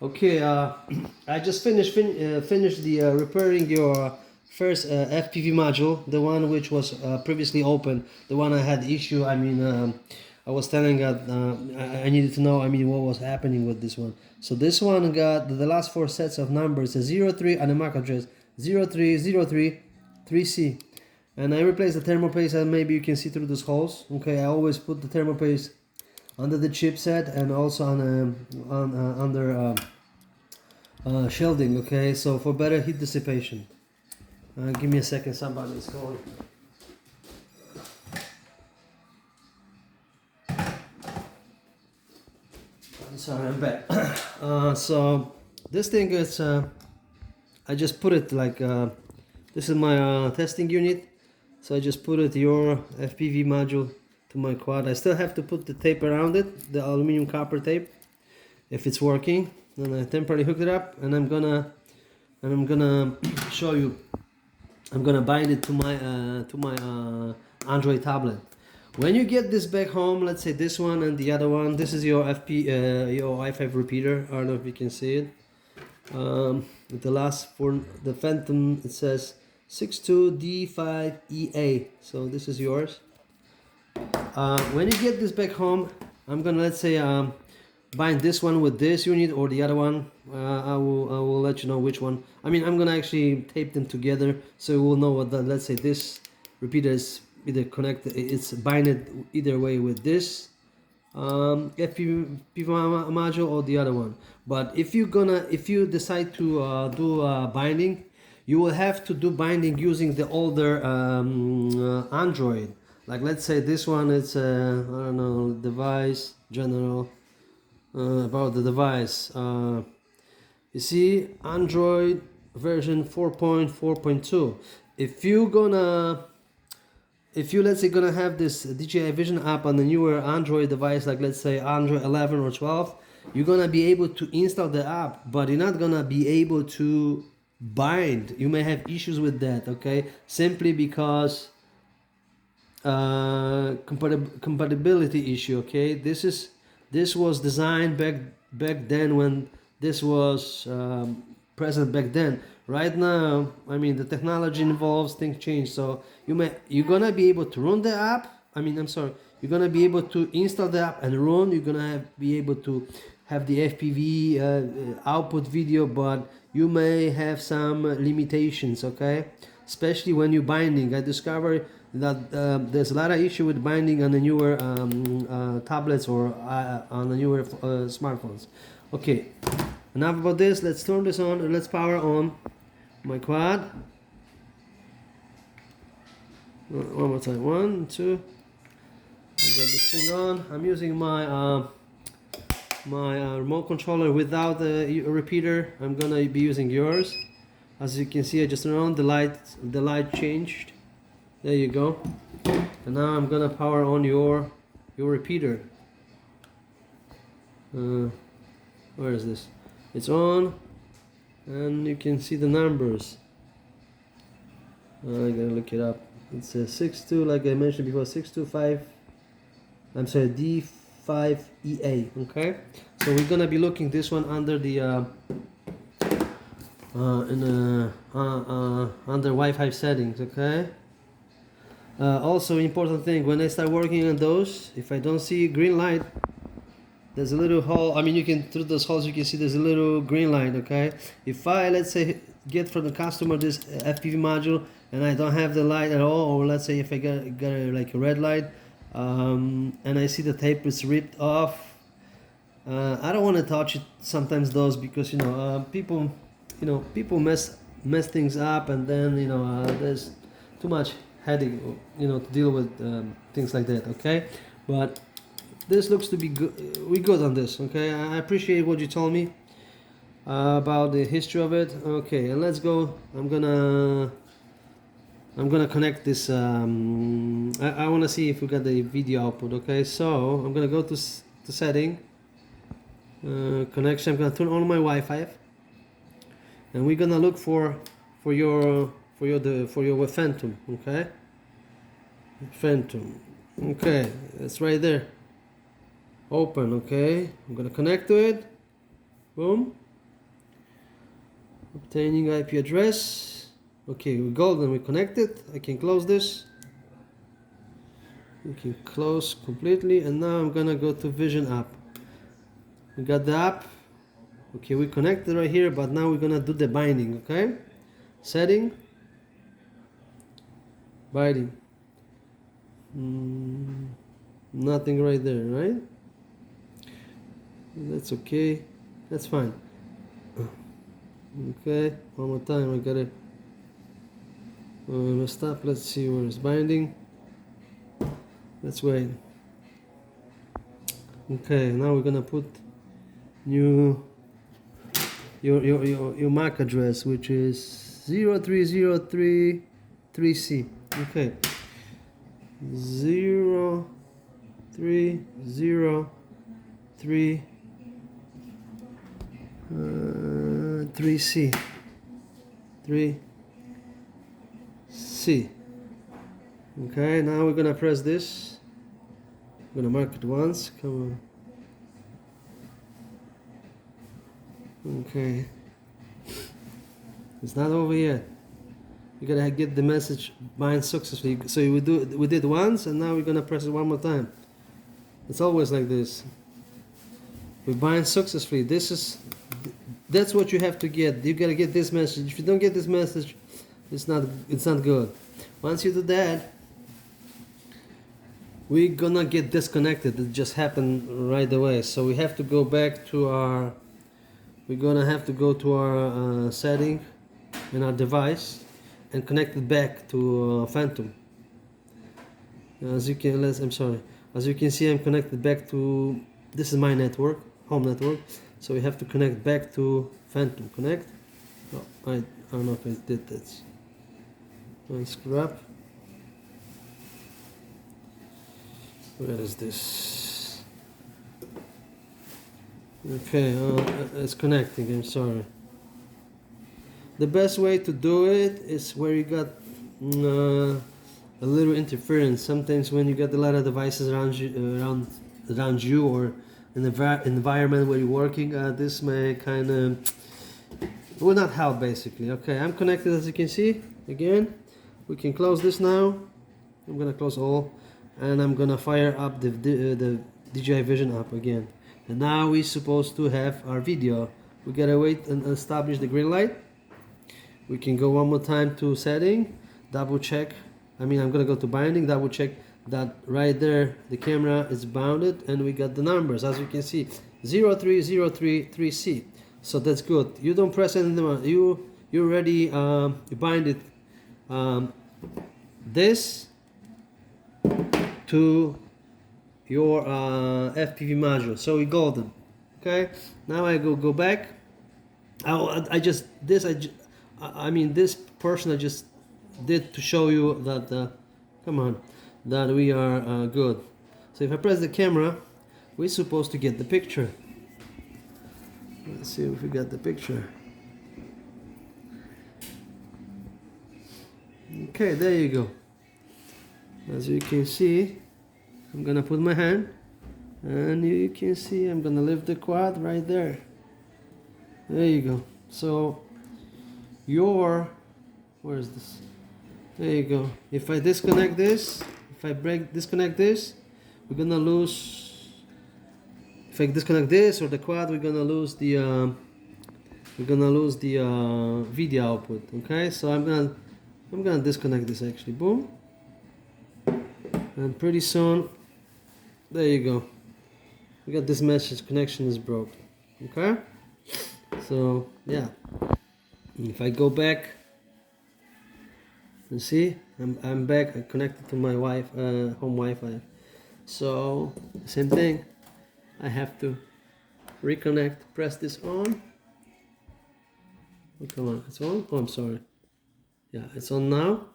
Okay, I just finished the repairing your first FPV module, the one which was previously open, the one I had issue. I was telling that I needed to know. What was happening with this one. So this one got the last four sets of numbers: a 03 and a MAC address 03033C, and I replaced the thermal paste, and maybe you can see through those holes. Okay, I always put the thermal paste under the chipset and also under shielding. Okay, so for better heat dissipation. Give me a second, somebody is calling. I'm sorry, I'm back. So this thing is I just put it like this is my testing unit, so I just put it your FPV module to my quad. I still have to put the tape around it, the aluminum copper tape, if it's working. Then I temporarily hook it up, and I'm gonna show you. I'm gonna bind it to my Android tablet. When you get this back home, let's say this one and the other one, this is your your i5 repeater. I don't know if you can see it. The last for the Phantom, it says 62D5EA. So this is yours. When you get this back home, I'm gonna, let's say, bind this one with this unit or the other one. I will let you know which one. I'm gonna actually tape them together so you will know what the, let's say, this repeater is either connected, it's binded either way with this FPV module or the other one. But if you decide to do binding, you will have to do binding using the older Android. Like, let's say this one, it's I don't know, device general, about the device. You see, Android version 4.4.2. If you let's say gonna have this DJI Vision app on the newer Android device, like let's say Android 11 or 12, you're gonna be able to install the app, but you're not gonna be able to bind. You may have issues with that, okay? Simply because compatibility issue. Okay, this was designed back then when this was present back then. Right now, the technology involves, things change, so you're gonna be able to run the app. You're gonna be able to install the app and run. You're gonna be able to have the FPV output video, but you may have some limitations, okay? Especially when you're binding. I discovered that there's a lot of issue with binding on the newer tablets or on the newer smartphones. Okay, enough about this. Let's turn this on and let's power on my quad. One more time. 1, 2. I got this thing on. I'm using my remote controller without the repeater. I'm gonna be using yours. As you can see, I just turned on the light changed. There you go. And now I'm gonna power on your repeater. Where is this? It's on, and you can see the numbers. I gotta look it up. It's a 62, like I mentioned before, 625. I'm sorry, D5EA. Okay, so we're gonna be looking this one under the under Wi-Fi settings. Okay. Also, important thing, when I start working on those, if I don't see green light, there's a little hole. You can, through those holes, you can see there's a little green light. Okay, if I, let's say, get from the customer this FPV module and I don't have the light at all, or let's say if I got like a red light, and I see the tape is ripped off, I don't want to touch it. Sometimes those, because people mess things up, and then there's too much headache to deal with things like that. Okay, but this looks to be good. We good on this. Okay, I appreciate what you told me about the history of it. Okay, and let's go. I'm gonna connect this. I want to see if we got the video output. Okay, so I'm gonna go to setting, connection. I'm gonna turn on my Wi-Fi, and we're gonna look for your Phantom. Okay, Phantom. Okay, it's right there. Open. Okay, I'm gonna connect to it. Boom. Obtaining IP address. Okay, we're golden, we connected. I can close this. We can close completely, and now I'm gonna go to Vision app. We got the app. Okay, we connected right here, but now we're gonna do the binding, okay? Setting. Binding. Nothing right there, right? That's okay. That's fine. Okay, one more time. I got it. Messed up. Let's see where it's binding. Let's wait. Okay, now we're gonna put new your MAC address, which is 03033C. Okay, 0303 3C 3C. Okay, now we're gonna press this. I'm gonna mark it once. Come on. Okay, it's not over yet. You gotta get the message bind successfully. So we did once, and now we're gonna press it one more time. It's always like this. We bind successfully. That's what you have to get. You gotta get this message. If you don't get this message, it's not good. Once you do that, we're gonna get disconnected. It just happened right away. So we have to go back to our. We're gonna have to go to our setting in our device and connect it back to Phantom. As you can, As you can see, I'm connected back to. This is my network, home network. So we have to connect back to Phantom. Connect. Oh, I don't know if I did this. Scrap. Where is this? Okay, it's connecting. I'm sorry. The best way to do it is where you got a little interference. Sometimes when you got a lot of devices around you, or in the environment where you're working, this may kind of will not help basically. Okay, I'm connected, as you can see. Again, we can close this now. I'm gonna close all, and I'm gonna fire up the DJI Vision app again. And now we're supposed to have our video. We gotta wait and establish the green light. We can go one more time to setting, double check. I'm gonna go to binding, double check that right there the camera is bounded, and we got the numbers, as you can see, 03033C. So that's good. You don't press anything. You already you bind it this to your FPV module. So we're golden. Okay. Now I go back. This portion I just did to show you that that we are good. So if I press the camera, we're supposed to get the picture. Let's see if we got the picture. Okay, there you go. As you can see, I'm gonna put my hand, and you can see I'm gonna lift the quad right there. There you go. So where is this? There you go. If I disconnect this, disconnect this, we're gonna lose. If I disconnect this or the quad, we're gonna lose the video output. Okay, so I'm gonna disconnect this actually. Boom, and pretty soon, there you go. We got this message: connection is broke. Okay, so yeah. If I go back, you see, I'm back. I connected to my home Wi-Fi. So same thing. I have to reconnect. Press this on. Oh, come on, it's on. Oh, I'm sorry. Yeah, it's on now.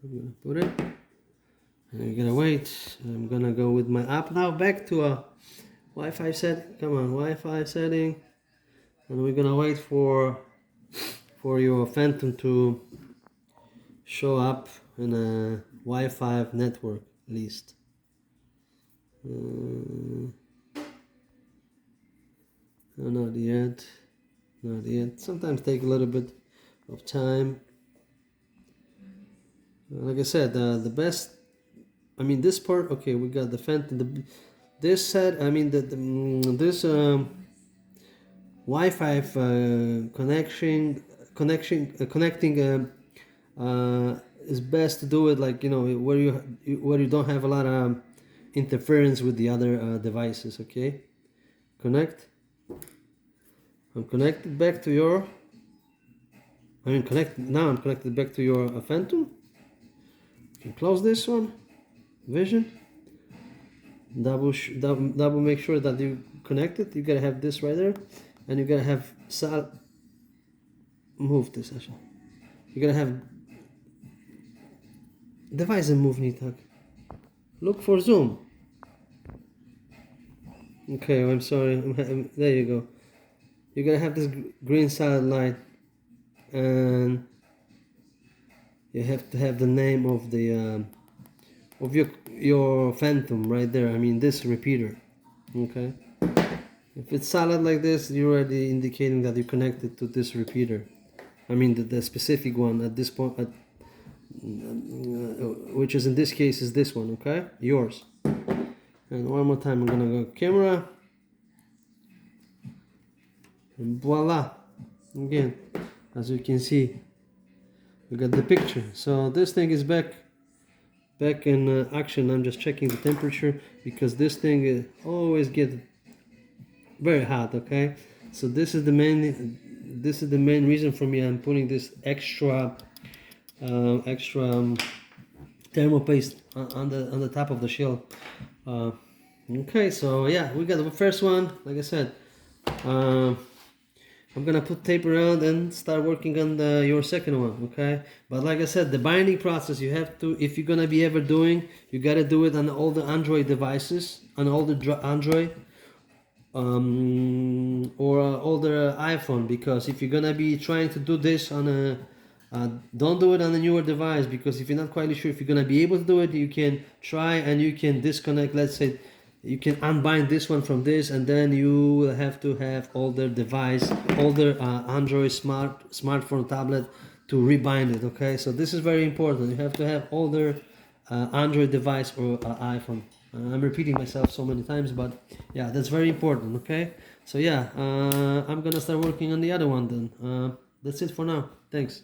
I'm gonna put it. And I'm gonna wait. I'm gonna go with my app now back to a Wi-Fi setting. Come on, Wi-Fi setting. And we're gonna wait for your Phantom to show up in a Wi-Fi network list. Not yet. Not yet. Sometimes take a little bit of time. Like I said, the best. I mean, this part. Okay, we got the phantom. This set. I mean, this Wi-Fi connecting is best to do it like, you know, where you don't have a lot of interference with the other devices. Okay, connect. I'm connected back to your. I'm connected back to your Phantom. You can close this one. Vision. Double make sure that you connect it. You gotta have this right there, and you gotta have move this actually. You gotta have device and move Nitak. Look for zoom. Okay, I'm sorry. There you go. You're gonna have this green solid light, and you have to have the name of the of your Phantom right there. I mean this repeater. Okay. If it's solid like this, you're already indicating that you're connected to this repeater. I mean the specific one at this point, which is in this case is this one. Okay, yours. And one more time, I'm gonna go camera. And voila, again, as you can see, we got the picture. So this thing is back in action. I'm just checking the temperature because this thing always gets very hot. Okay, so this is the main reason for me. I'm putting this extra thermal paste on the top of the shell. Okay, so yeah, we got the first one. Like I said, I'm gonna put tape around and start working on your second one. Okay, but like I said, the binding process, you have to, if you're gonna be ever doing, you gotta do it on all the Android devices, on all the Android or older iPhone, because if you're gonna be trying to do this on a don't do it on a newer device, because if you're not quite sure if you're gonna be able to do it, you can try and you can disconnect. Let's say you can unbind this one from this, and then you will have to have older device, older Android smartphone, tablet to rebind it. Okay, so this is very important. You have to have older Android device or iPhone. I'm repeating myself so many times, but yeah, that's very important. Okay, so yeah, I'm gonna start working on the other one then. That's it for now. Thanks.